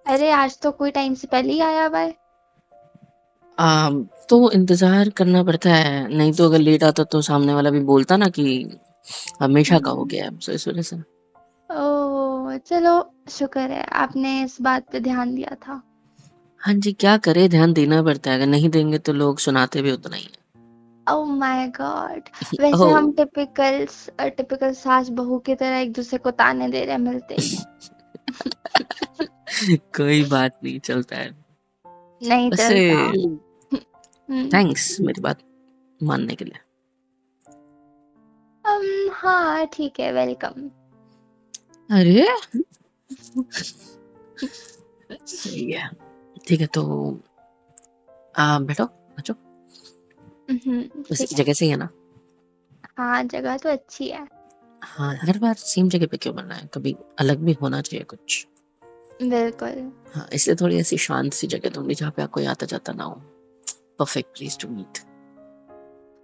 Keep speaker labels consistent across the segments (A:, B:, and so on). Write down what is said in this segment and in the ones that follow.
A: अरे आज तो कोई टाइम से पहले ही आया हुआ है।
B: तो इंतजार करना पड़ता है, नहीं तो अगर लेट आता तो सामने वाला भी बोलता ना कि हमेशा का हो
A: हम्म।
B: गया है, सो इस वजह से।
A: ओह चलो, शुक्र है आपने इस बात पे ध्यान दिया था।
B: हाँ जी, क्या करे, ध्यान देना पड़ता है, अगर नहीं देंगे तो लोग सुनाते भी उतना ही
A: ओह माय गॉड।
B: है।
A: वैसे
B: ओह।
A: हम टिपिकल टिपिकल सास बहू की तरह एक दूसरे को ताने दे रहे हैं मिलते ही।
B: कोई बात नहीं, चलता है।
A: नहीं
B: वैसे
A: चलता। हम्म।
B: थैंक्स मेरी बात मानने के लिए।
A: हाँ ठीक है, वेलकम।
B: अरे सही है। ठीक है तो बैठो, बचो। वैसे
A: ठीक है।
B: जगह सही है ना?
A: हाँ जगह तो अच्छी है।
B: हाँ, हर बार सेम जगह पे क्यों बनना है, कभी अलग भी होना चाहिए कुछ।
A: बिल्कुल।
B: हाँ, इसलिए थोड़ी ऐसी शांत सी जगह ढूंढी जहाँ पे कोई आता जाता ना हो। Perfect place to meet.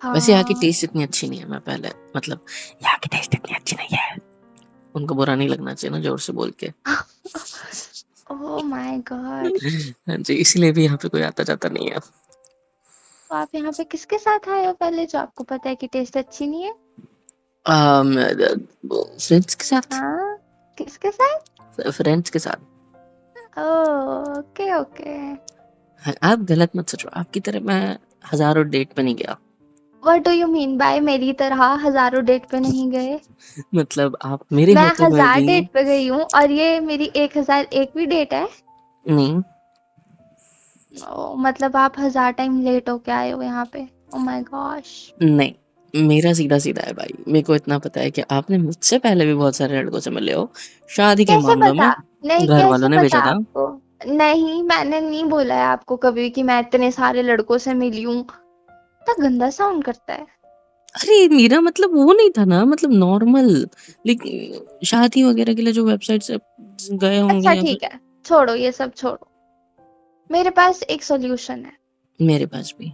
B: वैसे यहाँ की
A: हाँ।
B: टेस्ट इतनी अच्छी नहीं है, मैं पहले मतलब यहाँ की टेस्ट इतनी अच्छी नहीं है। उनको बुरा नहीं लगना चाहिए ना जोर से बोल के।
A: Oh my God.
B: हाँ जी, इसीलिए भी यहाँ पे कोई आता जाता नहीं है।
A: तो आप यहाँ पे किसके साथ आए हो पहले, जो आपको पता है कि टेस्ट अच्छी नहीं है?
B: फ्रेंड्स के साथ।
A: हाँ, किसके साथ?
B: फ्रेंड्स के साथ।
A: Oh okay okay.
B: हाँ, आप गलत मत सोचो, आपकी तरह मैं हजारों डेट पे नहीं गया।
A: What do you mean by मेरी तरह हजारों डेट पे नहीं गए?
B: मतलब आप मेरे
A: मैं
B: होते हुए
A: हजार
B: भी।
A: डेट पे गई हूँ और ये मेरी 1001वीं डेट है।
B: नहीं।
A: ओह, मतलब आप 1000 टाइम लेट होके आए हो यहाँ पे। Oh my gosh.
B: नहीं, मेरा सीधा सीधा है भाई, मेरे को इतना पता है कि आपने मुझसे पहले भी बहुत सारे लड़कों से मिले हो। शादी के
A: कैसे
B: मामलों
A: पता?
B: में
A: नहीं
B: घर वालों
A: कैसे
B: ने
A: पता
B: भेजा था।
A: आपको? नहीं मैंने नहीं बोला है आपको कभी कि मैं इतने सारे लड़कों से मिली हूँ। इतना गंदा साउंड करता है।
B: अरे मेरा मतलब वो नहीं था ना, मतलब नॉर्मल। लेकिन शादी वगैरह के लिए जो वेबसाइट से गए होंगे
A: अच्छा
B: या फिर।
A: ठीक है, छोड़ो ये सब छोड़ो। मेरे पास एक सॉल्यूशन है।
B: मेरे पास भी।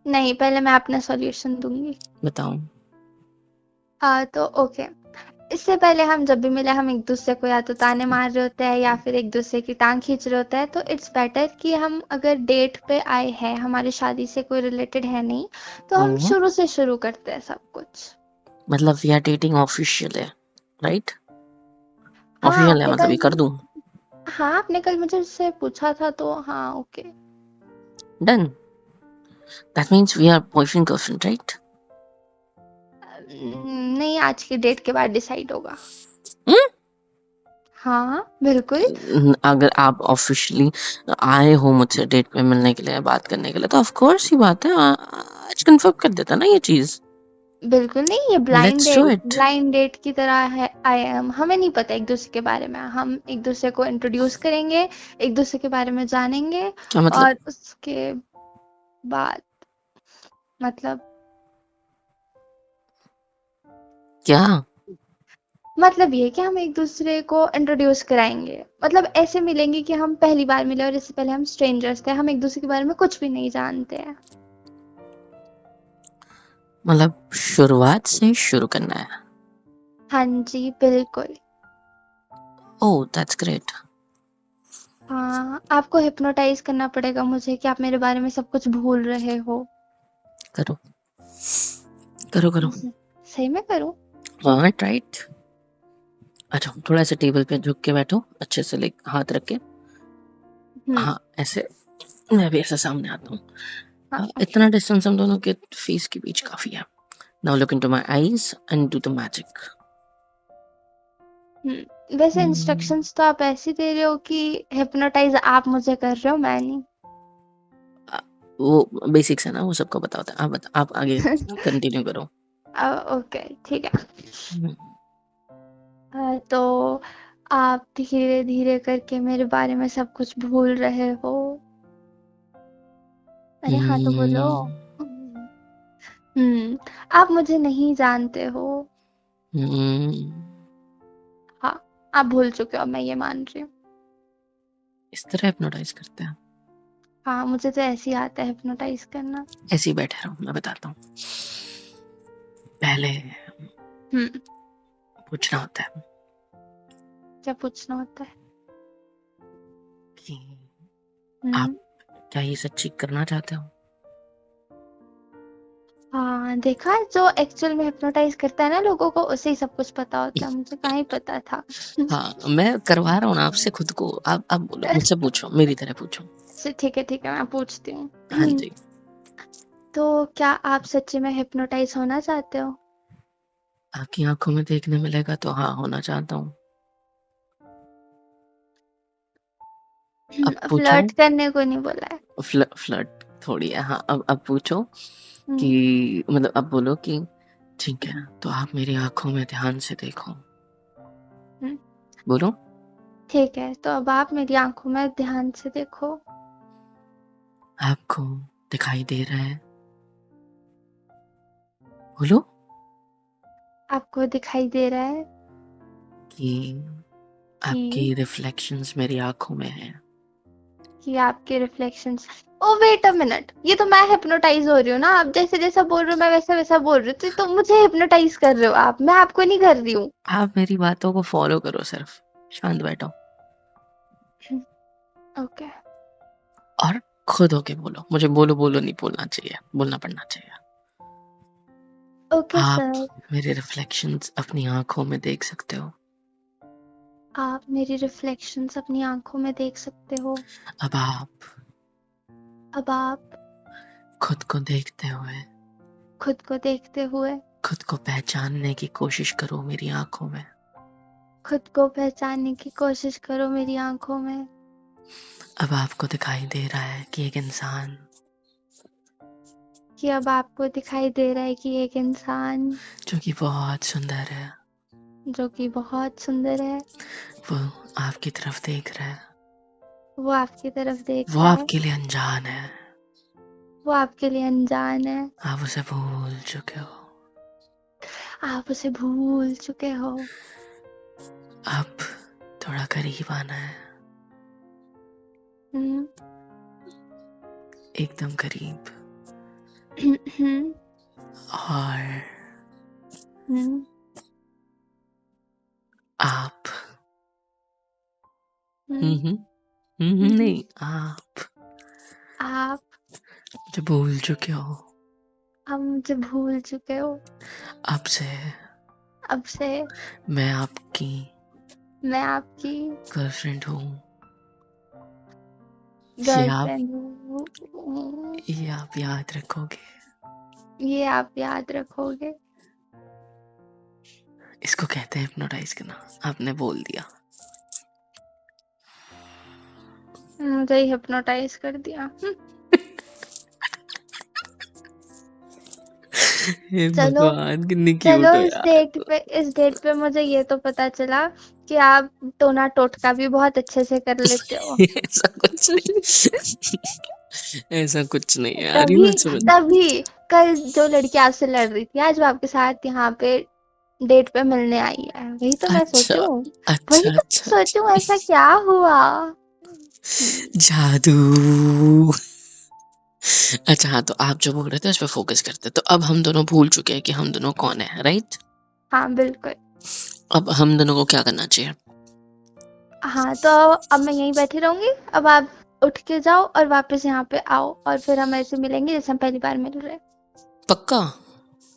A: नहीं पहले मैं अपना सॉल्यूशन दूंगी।
B: बताओ।
A: हाँ तो ओके। इससे पहले हम जब भी मिले हम एक दूसरे को या तो ताने मार रहे होते हैं या फिर एक दूसरे की टांग खींच रहे होते हैं, तो इट्स बेटर कि हम अगर डेट पे आए हैं, हमारी शादी से कोई रिलेटेड है नहीं, तो हम
B: हम्म।
A: शुरू से शुरू करते हैं सब कुछ।
B: मतलब वी आर डेटिंग ऑफिशियल है, राइट?
A: हाँ
B: ऑफिशियल है
A: आपने
B: मतलब
A: कल।
B: ये कर दूं?
A: हाँ आपने कल मुझे उससे पूछा था तो हाँ okay.
B: Done. That means we are boyfriend girlfriend, right?
A: नहीं आज की डेट के बाद डिसाइड होगा।
B: हम्म।
A: हाँ बिल्कुल।
B: अगर आप ऑफिशियली आए हो मुझसे डेट पे मिलने के लिए, बात करने के लिए, तो ऑफ कोर्स ही बात है, आज कंफर्म कर देता ना ये चीज।
A: बिल्कुल नहीं, ये
B: let's do it.
A: Blind date की तरह है। आई एम हमें नहीं पता एक दूसरे के बारे में, हम एक दूसरे को इंट्रोड्यूस करेंगे, एक दूसरे के बारे में जानेंगे
B: क्या मतलब?
A: और उसके बाद मतलब
B: क्या?
A: मतलब ये कि हम एक दूसरे को इंट्रोड्यूस कराएंगे, मतलब ऐसे मिलेंगे कि हम पहली बार मिले और इससे पहले हम स्ट्रेंजर्स थे, हम एक दूसरे के बारे में कुछ भी नहीं जानते हैं।
B: मतलब शुरुआत से शुरू करना है?
A: हाँ जी बिल्कुल।
B: Oh that's great.
A: हाँ आपको हिप्नोटाइज करना पड़ेगा मुझे कि आप मेरे बारे में सब कुछ भूल रहे हो।
B: करो करो करो।
A: सही में करूँ?
B: हाँ राइट। अच्छा, थोड़ा सा टेबल पे झुक के बैठो, अच्छे से ले हाथ रख के।
A: हम्म।
B: हाँ ऐसे। मैं भी ऐसे सामने आता हूँ।
A: हाँ ओके।
B: इतना डिस्टेंस हम दोनों के फेस के बीच काफी है। Now look into my eyes and do the magic.
A: वैसे इंस्ट्रक्शंस तो आप ऐसे दे रहे हो कि हिप्नोटाइज आप मुझे कर रहे हो, मैं नहीं।
B: वो बेसिक्स है ना, वो सबको पता होता है। आप आगे कंटिन्यू करो।
A: ओके ठीक है।
B: हम्म।
A: तो आप धीरे धीरे करके मेरे बारे में सब कुछ भूल रहे हो। अरे हाँ तो बोलो। हम्म। आप मुझे नहीं जानते हो।
B: हम्म।
A: हाँ आप भूल चुके हो, मैं ये मान रही हूँ।
B: इस तरह हिप्नोटाइज करते हैं?
A: हाँ मुझे तो ऐसे ही आता है हिप्नोटाइज करना।
B: ऐसे ही बैठे रहो, मैं बताता हूँ। पहले
A: हम्म।
B: पूछना होता है।
A: क्या पूछना होता है?
B: कि
A: हम्म।
B: आप क्या ये सच्ची करना चाहते हो?
A: हाँ, देखा, जो एक्चुअल में हिप्नोटाइज करता है ना लोगों को, उसे ही सब कुछ पता होता है, मुझे कहाँ ही पता था।
B: हाँ, मैं करवा रहा हूँ ना आपसे खुद को। आप बोलो, मुझसे पूछो, मेरी तरह पूछो।
A: ठीक है, मैं पूछती हूँ।
B: हाँ जी।
A: तो क्या आप सच्ची में हिप्नोटाइज होना चाहते हो?
B: आपकी आंखों में देखने मिलेगा तो हाँ, होना चाहता हूँ। अब पूछो।
A: फ्लर्ट करने को नहीं बोला है।
B: फ्लर्ट थोड़ी है। हाँ, अब पूछो
A: हम्म।
B: कि मतलब अब बोलो कि ठीक है, तो आप मेरी आंखों में ध्यान से देखो।
A: हम्म,
B: बोलो।
A: ठीक है, तो अब आप मेरी आंखों में ध्यान से देखो।
B: आपको दिखाई दे रहा है? बोलो
A: आपको दिखाई दे रहा है
B: कि आपकी
A: कि
B: रिफ्लेक्शंस मेरी आंखों में है।
A: आपके reflections. Oh wait a minute, ये तो मैं हिप्नोटाइज हो रही हूँ ना। आप जैसे जैसा बोल रहे हो मैं वैसा वैसा बोल रही हूँ, तो मुझे हिप्नोटाइज कर रहे हो आप, मैं आपको नहीं कर रही हूँ।
B: आप मेरी बातों को फॉलो करो, सिर्फ शांत बैठो
A: ओके।
B: और खुद होके बोलो। मुझे बोलो बोलो नहीं बोलना चाहिए, बोलना पड़ना चाहिए।
A: ओके
B: आप
A: सर।
B: मेरे रिफ्लेक्शंस अपनी आंखों में देख सकते हो।
A: आप मेरी रिफ्लेक्शंस अपनी आंखों में देख सकते हो।
B: अब आप
A: अब आप
B: खुद को देखते हुए
A: खुद को देखते हुए
B: खुद को पहचानने की कोशिश करो मेरी आंखों में।
A: खुद को पहचानने की कोशिश करो मेरी आंखों में।
B: अब आपको दिखाई दे रहा है कि एक इंसान
A: कि अब आपको दिखाई दे रहा है कि एक इंसान
B: जो कि बहुत सुंदर है,
A: जो कि बहुत सुंदर है,
B: वो आपकी तरफ देख रहा है।
A: वो आपकी तरफ देख
B: वो
A: रहा है।
B: आपके लिए अनजान है।
A: वो आपके लिए अनजान है।
B: आप उसे भूल चुके हो।
A: आप उसे भूल चुके हो।
B: अब थोड़ा करीब आना है,
A: हम्म।
B: एकदम करीब।
A: हम्म।
B: और
A: हम्म।
B: आप
A: हम्म।
B: नहीं, आप
A: आप
B: मुझे भूल चुके हो।
A: अब मुझे भूल चुके हो।
B: अब से
A: अब से
B: मैं आपकी
A: मैं आपकी
B: गर्लफ्रेंड हूँ।
A: गर्लफ्रेंड हूँ।
B: ये आप याद रखोगे।
A: ये आप याद रखोगे।
B: इसको कहते हैं हिप्नोटाइज करना। आपने बोल दिया।
A: मुझे ही हिप्नोटाइज कर दिया।
B: हे
A: चलो,
B: भगवान, कितनी
A: चलो,
B: क्यूट हो यार।
A: इस डेट पे मुझे ये तो पता चला कि आप टोना टोटका भी बहुत अच्छे से कर लेते हो।
B: ऐसा कुछ नहीं। ऐसा कुछ नहीं है यार, ये
A: तभी
B: मत समझ।
A: तभी कल जो लड़की आपसे लड़ रही थी, आज वो आपके साथ यहाँ पे डेट पे मिलने आई है। वही तो मैं
B: अच्छा
A: सोचूं। वही
B: अच्छा
A: तो
B: अच्छा
A: मैं सोचूं, ऐसा क्या हुआ।
B: जादू। अच्छा हाँ, तो आप जो बोल रहे थे उस पर फोकस करते, तो अब हम दोनों भूल चुके हैं कि हम दोनों कौन है, राइट?
A: हाँ बिल्कुल।
B: अब हम दोनों को क्या करना चाहिए?
A: हाँ, तो अब मैं यहीं बैठी रहूंगी। अब आप उठ के जाओ और वापस यहाँ पे आओ, और फिर हम ऐसे मिलेंगे जैसे हम पहली बार मिल रहे हैं।
B: पक्का?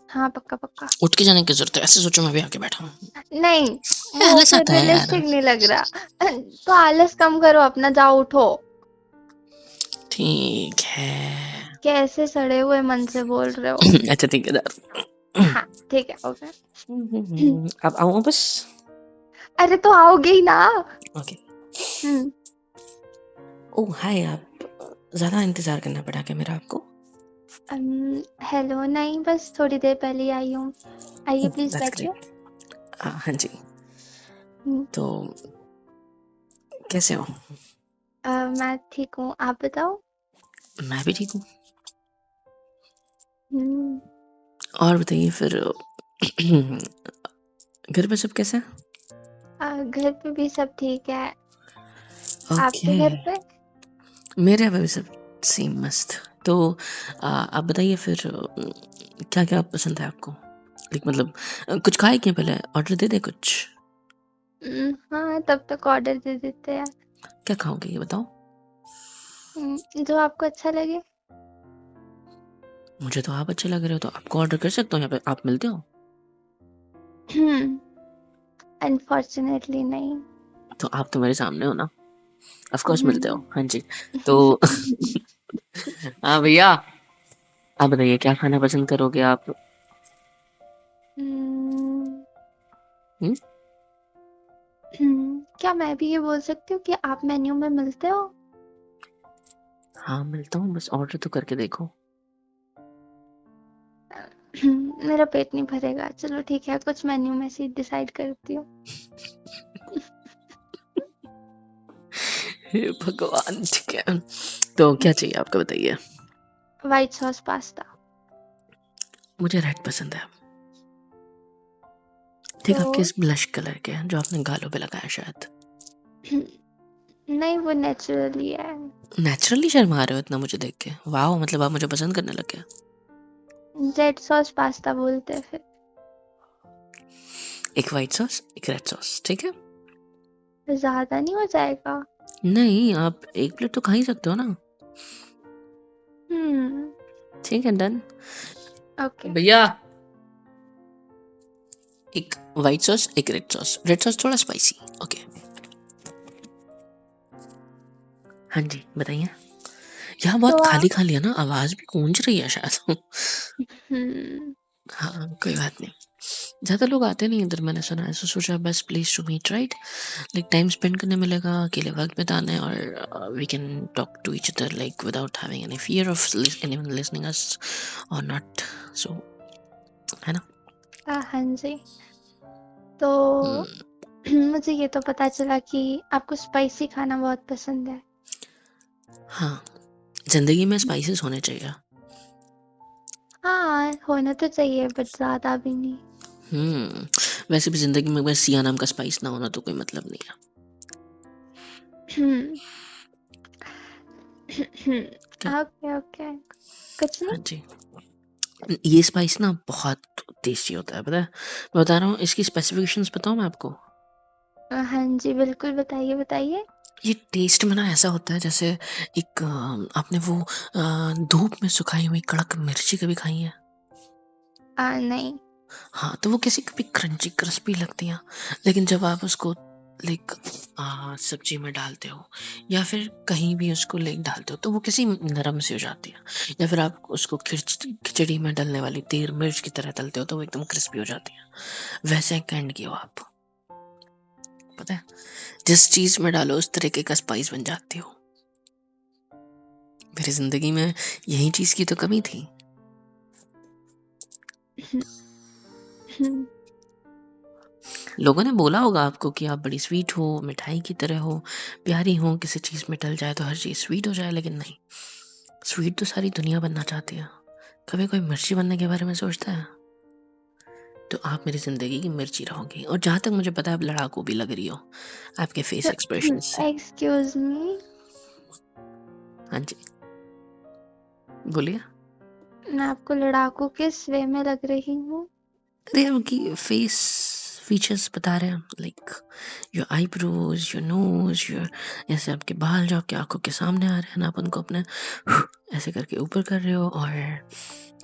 A: हाँ, पक्का पक्का।
B: उठ के जाने की जरूरत है? ऐसे सोचो मैं भी आके बैठा हूँ।
A: नहीं, वो
B: आलस
A: फिर
B: आता है यार।
A: रियलिस्टिक नहीं लग रहा। तो आलस कम करो अपना, जाओ उठो।
B: ठीक है।
A: कैसे सड़े हुए मन से बोल रहे हो।
B: अच्छा ठीक है यार।
A: हाँ ठीक है, ओके।
B: अब आऊँ वापस?
A: अरे तो आओगे ही ना।
B: ओके।
A: हम्म।
B: ओह हाय, आप ज्यादा इंतजार करना पड़ा क्या मेरा आपको?
A: हेलो, नहीं, बस थोड़ी देर पहले ही आई हूँ। आइए प्लीज
B: दैट्स
A: बैठिए।
B: ग्रेट। हाँ जी।
A: हम्म,
B: तो कैसे हो?
A: मैं ठीक हूँ, आप बताओ।
B: मैं भी ठीक हूँ।
A: हम्म,
B: और बताइए फिर। घर पे सब कैसे हैं?
A: घर पे भी सब ठीक है। आपके
B: ओके।
A: घर पे?
B: मेरे यहाँ पे भी सब सेम मस्त। तो आप बताइए फिर, क्या क्या पसंद है आपको? लाइक मतलब कुछ खाए क्या? पहले ऑर्डर दे दे कुछ।
A: हाँ, तब तक ऑर्डर दे देते हैं।
B: क्या खाओगे ये बताओ?
A: जो आपको अच्छा लगे।
B: मुझे तो आप अच्छे लग रहे हो, तो आपको ऑर्डर कर सकता हूँ यहाँ पे, आप मिलते हो?
A: अनफॉर्चुनेटली नहीं।
B: तो आप तो मेरे सामने हो ना, ऑफ कोर्स मिलते हो।
A: हम्म।
B: हाँ जी। तो हाँ भैया, आप बताइए क्या खाना पसंद करोगे आप?
A: हम्म,
B: हम्म?
A: क्या मैं भी ये बोल सकती हूँ कि आप मेन्यू में मिलते हो?
B: हाँ मिलता हूँ, बस ऑर्डर तो करके देखो।
A: मेरा पेट नहीं भरेगा, चलो ठीक है, कुछ मेन्यू में से डिसाइड करती हूँ।
B: हे भगवान, ठीक है। तो क्या चाहिए आपको, बताइए।
A: White sauce pasta.
B: मुझे रेड पसंद है। ठीक,
A: तो
B: आपके इस ब्लश कलर के जो आपने गालों पे लगाया शायद।
A: नहीं, वो नेचुरली है।
B: नेचुरली शर्मा रहे हो इतना मुझे देख के, वाह, मतलब आप मुझे पसंद करने लगे।
A: रेड सॉस पास्ता बोलते हैं फिर।
B: एक व्हाइट सॉस, एक रेड सॉस, ठीक है।
A: ज्यादा नहीं हो जाएगा?
B: नहीं, आप एक प्लेट तो खा ही सकते हो ना।
A: हम्म।
B: ठीक है, डन।
A: ओके।
B: भैया, एक व्हाइट सॉस, एक रेड सॉस थोड़ा स्पाइसी। ओके। हाँ जी, बताइए। यहाँ
A: तो
B: बहुत खाली
A: आप
B: खाली है ना, आवाज भी गूंज रही है शायद।
A: हम्म
B: हाँ, कोई बात नहीं। ज्यादा लोग आते नहीं इधर, मैंने सुना है, तो सोचा best place to meet, right? Like time spend करने मिलेगा, अकेले वक्त बिताने, और we can talk to each other like without having any fear of anyone listening us or not. सो, है ना?
A: हाँ जी। तो
B: हम्म,
A: मुझे ये तो पता चला कि आपको स्पाइसी खाना बहुत पसंद है।
B: हाँ, जिंदगी में स्पाइसेस होने चाहिए।
A: हाँ, होना तो चाहिए बट ज्यादा भी नहीं।
B: वैसे भी जिंदगी में बस सिया नाम का स्पाइस ना होना तो कोई मतलब नहीं है।
A: हम्म।
B: क्या?
A: ओके ओके, कुछ नहीं।
B: हाँ जी। ये स्पाइस ना बहुत टेस्टी होता है, पता है। मैं बता रहा हूँ, इसकी स्पेसिफिकेशंस बताऊँ मैं आपको।
A: हाँ जी, बिल्कुल बताइए बताइए।
B: ये टेस्ट में ना ऐसा होता है जैसे एक आपने वो धूप में सुखाई हुई कड़क मिर्ची कभी खाई है?
A: नहीं।
B: हाँ, तो वो कैसी कभी क्रंची क्रिस्पी लगती है, लेकिन जब आप उसको लाइक सब्जी में डालते हो या फिर कहीं भी उसको लाइक डालते हो तो वो कैसी नरम सी हो जाती है, या फिर आप उसको खिचड़ी में डलने वाली तीर मिर्च की तरह तलते हो तो वो एकदम क्रिस्पी हो जाती है। वैसे काइंड की हो आप, पता है, जिस चीज में डालो उस तरीके का स्पाइस बन जाती हो। मेरी जिंदगी में यही चीज की तो कमी थी। लोगों ने बोला होगा आपको कि आप बड़ी स्वीट हो, मिठाई की तरह हो, प्यारी हो, किसी चीज में डल जाए तो हर चीज स्वीट हो जाए, लेकिन नहीं, स्वीट तो सारी दुनिया बनना चाहती है। कभी कोई मिर्ची बनने के बारे में सोचता है? तो आप मेरी जिंदगी की मिर्ची रहोगी, और जहां तक मुझे पता है आप लड़ाकू भी लग रही हो आपके फेस एक्सप्रेशन से।
A: एक्सक्यूज मी,
B: हाँ जी, बोलिए।
A: मैं आपको लड़ाकू किस वे में लग रही हूँ?
B: अरे उनकी फेस फीचर्स बता रहे हैं, like your eyebrows, your nose, your, ऐसे आपके बाल जो आपकी आंखों के सामने आ रहे हैं ना, आप उनको अपने ऐसे करके ऊपर कर रहे हो, और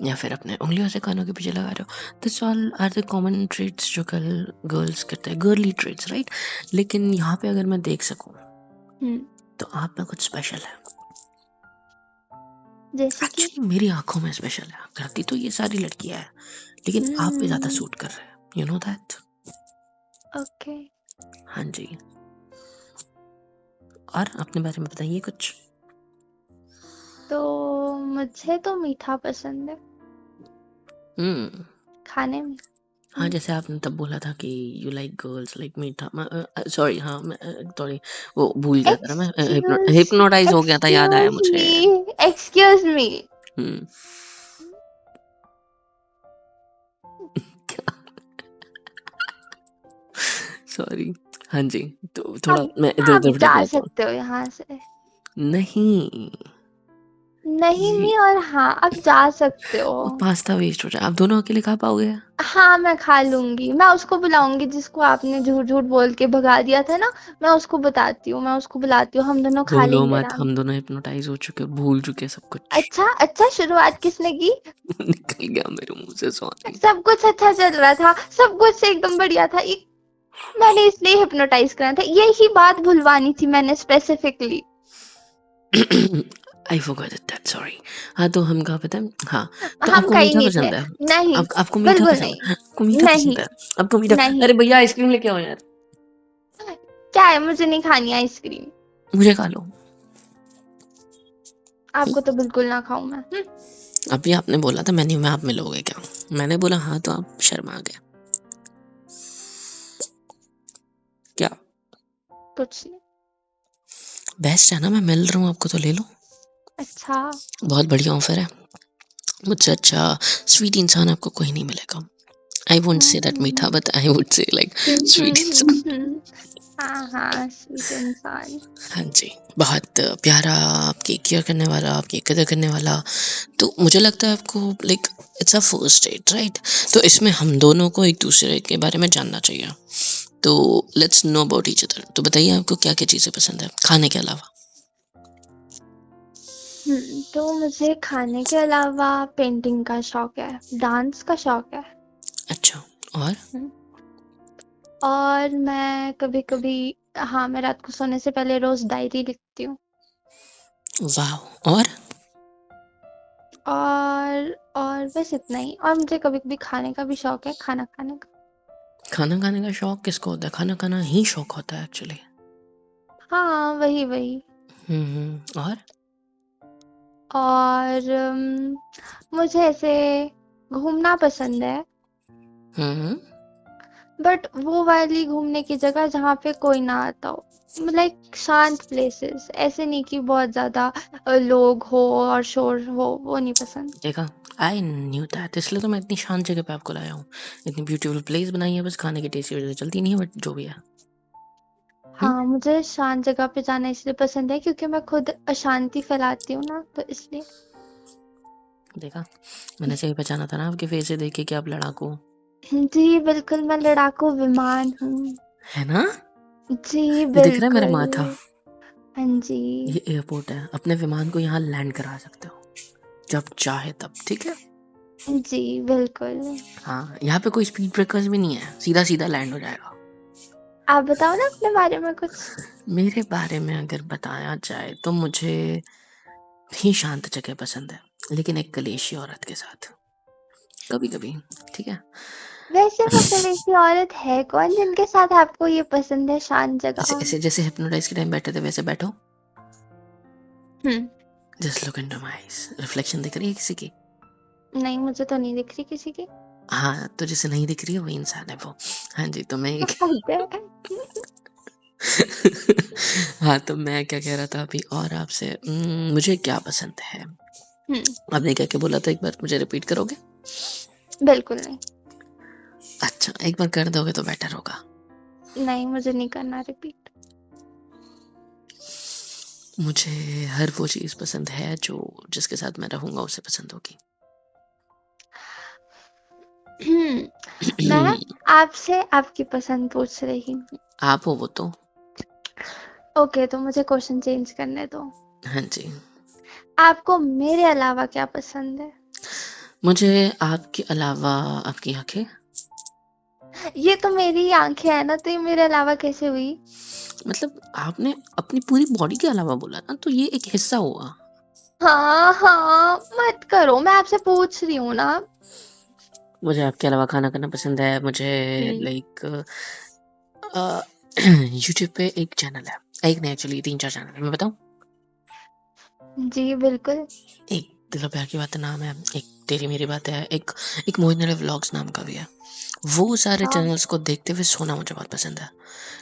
B: या फिर अपने उंगलियों से कानों के पीछे लगा रहे हो। This all are the common traits जो गर्ल्स करते हैं, गर्ली ट्रेट्स, राइट? लेकिन यहाँ पे अगर मैं देख सकूं
A: हम्म।
B: तो आप में कुछ स्पेशल है।
A: जैसे कि
B: एक्चुअली मेरी आंखों में स्पेशल है, करती तो ये सारी लड़कियां हैं, लेकिन आप पे ज्यादा
A: हम्म।
B: सूट कर रहे हैं, यू नो दैट।
A: ओके।
B: हाँ जी। और अपने बारे में बताइए कुछ।
A: तो मुझे तो मीठा पसंद है
B: हम्म।
A: खाने में।
B: हाँ,
A: हम्म।
B: जैसे आपने तब बोला था कि यू लाइक गर्ल्स लाइक मीठा, सॉरी, हाँ मैं सॉरी, वो भूल गया था ना मैं,
A: एक्सक्यूज
B: हिप्नोटाइज हो गया था, याद आया
A: एक्सक्यूज
B: मुझे।
A: मी, एक्सक्यूज मी।
B: हम्म। सॉरी। हाँ जी। तो थोड़ा
A: अब
B: मैं इधर
A: आप
B: उधर भटक
A: जा
B: गया था।
A: सकते हो यहाँ से।
B: नहीं,
A: नहीं
B: ये
A: मी और हाँ, आप जा सकते हो।
B: वो पास्ता वेस्ट हो जाए, आप दोनों अकेले खा पाओगे?
A: हाँ, मैं खा लूँगी। मैं उसको बुलाऊँगी जिसको आपने झूठ-झूठ बोल के भगा दिया था ना, मैं उसको बताती हूँ, मैं उसको बुलाती हूँ, हम दोनों खा
B: भूलो
A: लेंगे
B: मत,
A: आराम
B: हम
A: से।
B: दोनों हिप्नोटाइज हो चुके, भूल चुके सब कुछ।
A: अच्छा, अच्छा शुरुआत किसने की?
B: निकल गया मेरे मुंह से, सॉरी।
A: सब कुछ अच्छा चल रहा था, सब कुछ एकदम बढ़िया था। मैंने इसलिए हिप्नोटाइज करा था, यही बात भुलवानी थी मैंने specifically.
B: I forgot that, sorry. हाँ, तो हम कहाँ पे थे? हाँ, तो
A: हम
B: आपको
A: कहीं
B: मीठा
A: नहीं थे।
B: पसंद है?
A: नहीं,
B: आपको मीठा
A: बिल्कुल
B: पसंद
A: नहीं।
B: है? आपको मीठा
A: नहीं,
B: पसंद है? आपको मीठा,
A: नहीं।
B: अरे भैया आइसक्रीम लेके आओ यार।
A: क्या है, मुझे नहीं खानी आइसक्रीम।
B: मुझे खा लो।
A: आपको तो बिल्कुल ना खाऊं मैं।
B: अभी आपने बोला था मेन्यू में आप मिलोगे क्या? मैंने बोला हाँ, तो आप शर्मा गए। क्या?
A: कुछ नहीं।
B: बेस्ट है ना, मैं मिल रहा हूँ आपको, तो ले लो।
A: अच्छा।
B: बहुत बढ़िया ऑफर है। मुझसे अच्छा स्वीट इंसान आपको कोई नहीं मिलेगा। आई वोंट से दैट मीठा,
A: hmm,
B: but I would say like sweet इंसान।
A: हम्म। हाँ हाँ, स्वीट इंसान।
B: हाँ जी, बहुत प्यारा, आपकी केयर करने वाला, आपकी कदर करने वाला। तो मुझे लगता है आपको like it's a first date, right? तो इसमें हम दोनों को एक दूसरे के बारे में जानना चाहिए। तो let's know about each other. तो बताइए आपको क्या क्या चीज़ें पसंद है खाने के अलावा?
A: तो मुझे खाने के अलावा पेंटिंग का शौक है, डांस का शौक है।
B: अच्छा, और?
A: हम्म, और मैं कभी-कभी, हाँ, मैं रात को सोने से पहले रोज डायरी लिखती हूँ।
B: वाह, और?
A: और बस इतना ही। और मुझे कभी-कभी खाने का भी शौक है, खाना खाने का।
B: खाना खाने का शौक किसको होता है? खाना खाना ही शौक होता है एक्चुअली।
A: हाँ, वही-वही।
B: और?
A: और मुझे ऐसे घूमना पसंद है,
B: हम्म।
A: बट वो वाली घूमने की जगह जहाँ पे कोई ना आता हो। लाइक शांत प्लेसेस, ऐसे नहीं कि बहुत ज्यादा लोग हो और शोर हो, वो नहीं पसंद।
B: देखा, आई न्यू दैट, इसलिए तो मैं इतनी शांत जगह पे आपको लाया हूँ। इतनी ब्यूटीफुल प्लेस बनाई है, बस खाने की टेस्ट की वजह से चलती नहीं है, बट जो भी है। हम्म।
A: हाँ, मुझे शांत जगह पे जाना इसलिए पसंद है क्योंकि मैं खुद अशांति फैलाती हूँ ना, तो इसलिए।
B: देखा, मैंने सही पहचाना था ना आपके फेस से देख के कि आप लड़ाकू हो।
A: जी बिल्कुल, मैं लड़ाकू विमान हूँ।
B: है ना?
A: जी
B: ये दिख रहा है मेरा
A: बिल्कुल।
B: माथा?
A: हाँ जी।
B: ये एयरपोर्ट है, अपने विमान को यहाँ लैंड करा सकते हो जब चाहे तब, ठीक है?
A: जी बिल्कुल।
B: हाँ, यहाँ पे कोई स्पीड ब्रेकर्स भी नहीं है, सीधा सीधा लैंड हो जाएगा।
A: आप बताओ ना अपने बारे में कुछ।
B: मेरे बारे में अगर बताया जाए तो मुझे भी शांत जगह पसंद है, लेकिन एक कलेशी औरत के साथ, कभी कभी, ठीक है?
A: वैसे वो कलेशी औरत है कौन जिनके साथ आपको ये पसंद है शांत
B: ऐसे
A: जगह?
B: ऐसे जैसे हिप्नोटाइज के टाइम बैठे थे वैसे बैठो।
A: Hmm.
B: Just look into my eyes, reflection दिख रही है किसी की?
A: नहीं, मुझे तो नहीं दिख रही किसी की।
B: हाँ, तो जिसे नहीं दिख रही है वही इंसान है वो। हाँ जी, तो मैं एक
A: हद है।
B: हाँ, तो मैं क्या कह रहा था अभी और आपसे, मुझे क्या पसंद है?
A: हम्म।
B: आपने क्या क्या बोला था, एक बार मुझे रिपीट करोगे?
A: बिल्कुल नहीं।
B: अच्छा, एक बार कर दोगे तो बेटर होगा।
A: नहीं, मुझे नहीं करना रिपीट।
B: मुझे हर वो चीज़ पसंद है जो जिसके साथ मैं रहूँगा उसे पसंद होगी।
A: मैं आपसे आपकी पसंद पूछ रही हूँ।
B: आप हो वो तो।
A: ओके, तो मुझे क्वेश्चन चेंज करने दो।
B: हाँ जी।
A: आपको मेरे अलावा क्या पसंद है?
B: मुझे आपके अलावा आपकी आँखें।
A: ये तो मेरी ही आंखें हैं ना, तो ये मेरे अलावा कैसे हुई?
B: मतलब आपने अपनी पूरी बॉडी के अलावा बोला ना, तो ये एक हिस्सा हुआ।
A: हाँ हाँ, मत करो, मैं आपसे पूछ रही हूँ ना।
B: मुझे आपके अलावा खाना करना पसंद है। मुझे
A: हम्म।
B: लाइक यूट्यूब पे एक चैनल है, एक नहीं एक्चुअली 3-4 चैनल है, मैं बताऊँ?
A: जी बिल्कुल।
B: एक दिलो प्यार की बात नाम है, एक तेरी मेरी बात है, एक मोहित नरे व्लॉग्स नाम का भी है। वो सारे
A: अच्छा।
B: चैनल्स को देखते हुए सोना मुझे बहुत पसंद है।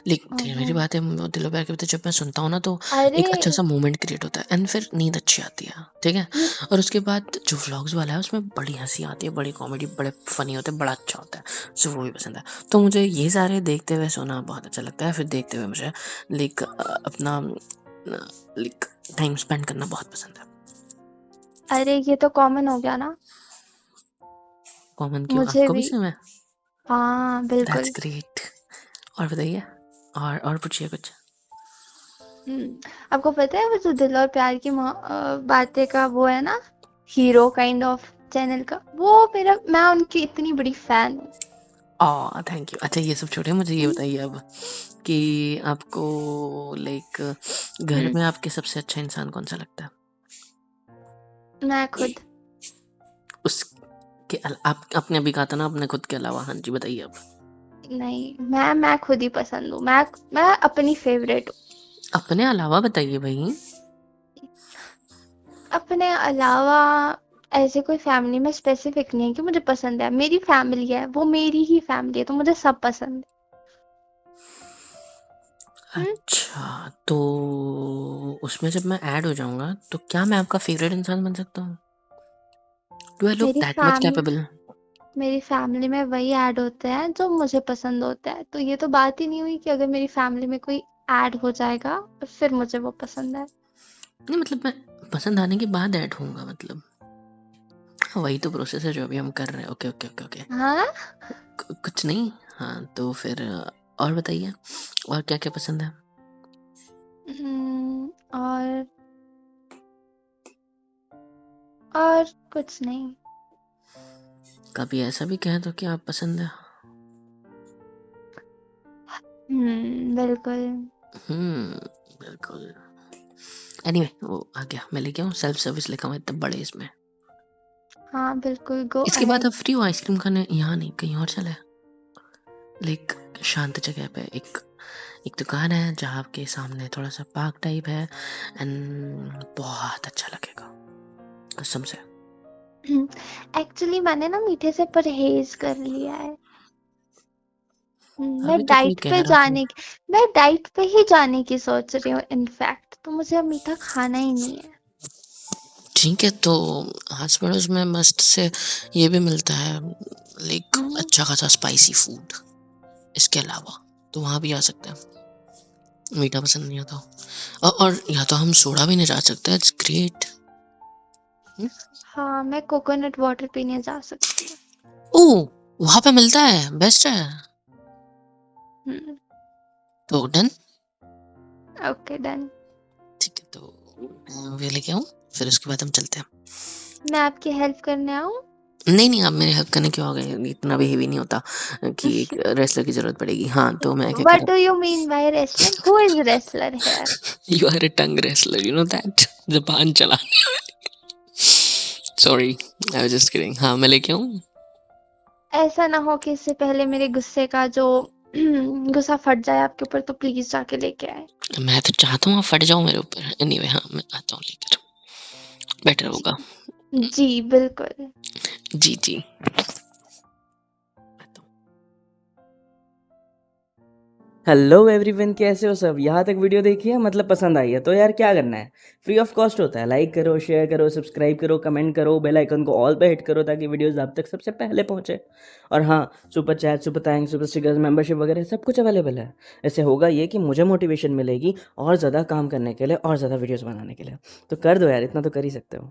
B: लेकिन तेरी मेरी
A: हम्म।
B: बात है, दिलो प्यार की बात है, जब मैं सुनता हूँ ना तो
A: अरे।
B: एक अच्छा सा मोमेंट क्रिएट होता है एंड फिर नींद अच्छी आती है, ठीक है?
A: हम्म,
B: और उसके बाद जो व्लॉग्स वाला है उसमें बड़ी हंसी आती है, बड़ी कॉमेडी, बड़े फनी होते हैं, बड़ा अच्छा होता है, सो वो भी पसंद है। तो मुझे ये सारे देखते हुए सोना बहुत अच्छा लगता है, फिर देखते हुए मुझे लाइक अपना लाइक टाइम स्पेंड करना बहुत पसंद है।
A: अरे ये तो कॉमन हो गया ना।
B: कॉमन क्यों,
A: मुझे
B: आपको भी
A: भी।
B: सेम है?
A: हाँ
B: दैट्स
A: बिल्कुल।
B: ग्रेट। और बताइए, और पूछिए कुछ।
A: आपको पता है वो जो दिल और प्यार की बातें का वो है ना, हीरो काइंड ऑफ चैनल का, वो मेरा, मैं उनकी इतनी बड़ी फैन हूँ।
B: Thank you. अच्छा ये सब छोड़िए, मुझे ये
A: हम्म,
B: बताइए अब कि आपको लाइक घर
A: हम्म,
B: में आपके सबसे अच्छा इंसान कौन सा लगता है?
A: मैं खुद।
B: उसके आप आपने अभी कहा था ना अपने खुद के अलावा, हाँ जी बताइए अब।
A: नहीं, मैं खुद ही पसंद हूँ। मैं अपनी फेवरेट हूँ।
B: अपने अलावा बताइए भाई।
A: अपने अलावा ऐसे कोई फैमिली में स्पेसिफिक नहीं है कि मुझे पसंद है। मेरी फैमिली है, वो मेरी ही फैमिली है, तो मुझे सब पसंद है।
B: अच्छा, तो उसमें जब मैं ऐड हो जाऊंगा तो क्या मैं आपका फेवरेट इंसान बन सकता हूँ? डू आई लुक
A: मेरी
B: दैट मच
A: फैमिली
B: कैपेबल?
A: मेरी फैमिली में वही ऐड होते हैं जो मुझे पसंद होता है, तो ये तो बात ही नहीं हुई कि अगर मेरी फैमिली में कोई ऐड हो जाएगा तो फिर मुझे वो पसंद है।
B: नहीं मतलब मैं पसंद आने के बाद ऐड होऊंगा मतलब। हाँ, वही तो प्रोसेस है जो अभी हम कर रहे हैं। Okay okay okay okay.
A: हाँ।
B: कुछ नहीं। हाँ तो फिर और बताइए, और क्या क्या पसंद है?
A: और और कुछ नहीं।
B: कभी ऐसा भी कह दो कि आप पसंद है।
A: बिल्कुल।
B: बिल्कुल। एनीवे वो आ गया, मैं लेके आऊँ, सेल्फ सर्विस लिखा हुआ है इतने बड़े इसमें।
A: हाँ बिल्कुल, गो
B: इसके बाद
A: अहेड।
B: आप फ्री हो आइसक्रीम खाने, यहाँ नहीं कहीं और चले। लाइक शांत जगह पे एक एक दुकान है जहाँ आपके सामने थोड़ा सा पार्क टाइप है, एंड बहुत अच्छा लगेगा कसम से।
A: एक्चुअली मैंने ना मीठे से परहेज कर लिया है।
B: अभी तो कोई कह रहा था।
A: मैं डाइट पे ही जाने की सोच रही हूँ इनफैक्ट, तो मुझे अब मीठा खाना ही नहीं है।
B: ठीक है, तो आस पड़ोस में मस्त से ये भी मिलता है, लाइक
A: हम्म,
B: अच्छा खासा स्पाइसी फूड। इसके अलावा तो वहाँ भी आ सकते हैं, मीठा पसंद नहीं आता हो। और या तो हम सोडा भी नहीं जा सकते, इट्स ग्रेट।
A: हाँ, मैं कोकोनट वाटर पीने जा सकती हूँ।
B: ओह, वहाँ पे मिलता है, बेस्ट है।
A: हम्म,
B: तो डन।
A: Okay done.
B: ठीक है, तो वे लेके आऊँ, फिर उसके बाद हम चलते हैं।
A: मैं आपकी हेल्प करने आऊँ?
B: नहीं नहीं, आप मेरे हेल्प करने क्यों आ गए, इतना भी हेवी नहीं होता कि एक रेसलर की जरूरत पड़ेगी। हाँ तो मैं क्या
A: What
B: कर
A: do you mean by wrestler? Who is wrestler here?
B: You are a tongue wrestler, you know that, जबान चला। Sorry, I was just kidding. हाँ मैं लेके आऊँ।
A: ऐसा ना हो कि इससे पहले मेरे गुस्से का जो गुस्सा फट जाए आपके ऊपर, तो प्लीज जाके लेके आए।
B: मैं तो चाहता हूँ आप फट जाओ मेरे ऊपर। एनीवे हाँ मैं आता हूँ लेकर, बेटर
A: जी,
B: होगा।
A: जी बिल्कुल।
B: जी जी।
C: हेलो एवरीवन, कैसे हो सब? यहाँ तक वीडियो देखी है, मतलब पसंद आई है तो यार क्या करना है, फ्री ऑफ कॉस्ट होता है। लाइक करो, शेयर करो, सब्सक्राइब करो, कमेंट करो, बेल आइकन को ऑल पे हिट करो ताकि वीडियोस आप तक सबसे पहले पहुंचे। और हाँ, super chat, super thanks, super stickers, membership वगैरह सब कुछ अवेलेबल है। ऐसे होगा ये कि मुझे मोटिवेशन मिलेगी और ज़्यादा काम करने के लिए और ज़्यादा वीडियोज़ बनाने के लिए। तो कर दो यार, इतना तो कर ही सकते हो।